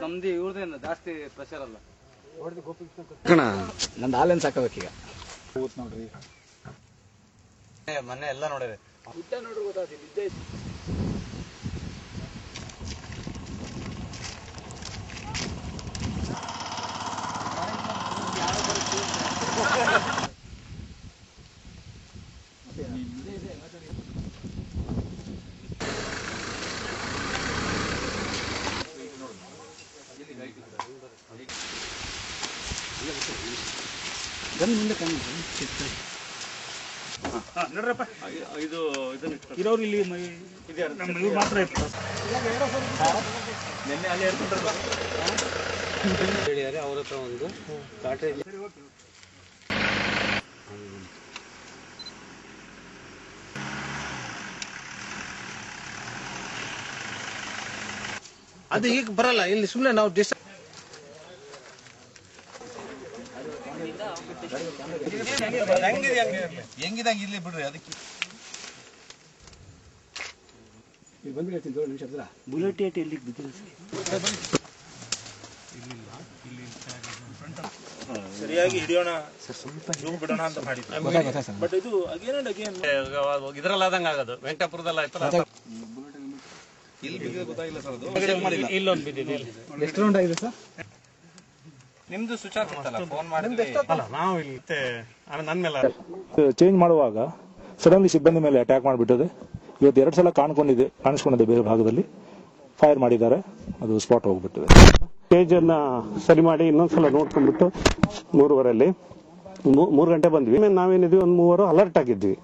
ನಮ್ದು ಇವ್ರದೇನು ಜಾಸ್ತಿ ಪ್ರೆಷರ್ ಅಲ್ಲ ನಂದು ಹಾಲೇನು ಸಾಕಬೇಕೀಗ ನೋಡ್ರಿ ಮನೆ ಎಲ್ಲ ನೋಡಿದೆ ಊಟ ನೋಡ್ರಿ ಗೊತ್ತಾಗ್ತಿಲ್ಲ ಇದ್ದೇ ನೋಡ್ರಪ್ಪ ಇದು ಇರೋರು ಇಲ್ಲಿ ಇವ್ರು ಮಾತ್ರ ನಿನ್ನೆ ಅಲ್ಲಿ ಹೇಳಿದ್ದಾರೆ ಅವ್ರ ಹತ್ರ ಒಂದು ಕಾಟ್ರೇಜ್ ಅದು ಈಗ ಬರಲ್ಲ ಇಲ್ಲಿ ಸುಮ್ಮನೆ ನಾವು ಹೆಂಗಿದಂಗೆ ಇಲ್ಲಿ ಬಿಡ್ರಿ ಅದಕ್ಕೆ ಬುಲೆಟ್ ಏಟ್ ಎಲ್ಲಿ ಬಿದ್ದಿಲ್ಲ ಸರಿಯಾಗಿ ಹಿಡಿಯೋಣ ಜೂಮ್ ಬಿಡೋಣ ಅಂತ ಮಾಡಿದ್ವಿ ಬಟ್ ಇದು ಅಗೇನ್ ಅಂಡ್ ಅಗೇನ್ ಇದ್ರಲ್ಲಾದಂಗ ಆಗೋದು ವೆಂಕಟಾಪುರದಲ್ಲ ಆಯ್ತಲ್ಲ ಇಲ್ಲಿ ಬಿದ್ದಿದೆ ಗೊತ್ತಾಗಿಲ್ಲ ಸರ್ ಅದು ಇಲ್ಲೊಂದು ಬಿದ್ದಿದೆ ಎಷ್ಟು ರೌಂಡ್ ಆಗಿದೆ ಸರ್ ನಿಮ್ದು ಸ್ವಿಚ್ ಆಫ್ ಇತ್ತಲ್ಲ ಫೋನ್ ಮಾಡಿದ್ರೆ ಅಲ್ಲ ನಾವು ಇಲ್ಲಿ ನನ್ನ ಮೇಲೆ ಚೇಂಜ್ ಮಾಡುವಾಗ ಸಡನ್ಲಿ ಸಿಬ್ಬಂದಿ ಮೇಲೆ ಅಟ್ಯಾಕ್ ಮಾಡಿಬಿಟ್ಟಿದೆ. ಇವತ್ತು 2 ಸಲ ಕಾಣಿಸ್ಕೊಂಡಿದೆ ಬೇರೆ ಭಾಗದಲ್ಲಿ ಫೈರ್ ಮಾಡಿದ್ದಾರೆ, ಅದು ಸ್ಪಾಟ್ ಹೋಗ್ಬಿಟ್ಟಿದೆ. ಸ್ಟೇಜ್ ಅನ್ನ ಸರಿ ಮಾಡಿ ಇನ್ನೊಂದ್ಸಲ ನೋಡ್ಕೊಂಡ್ಬಿಟ್ಟು 3:15 3 ಗಂಟೆ ಬಂದ್ವಿ. ನಾವೇನಿದ್ವಿ ಒಂದು 3 ಅಲರ್ಟ್ ಆಗಿದ್ವಿ.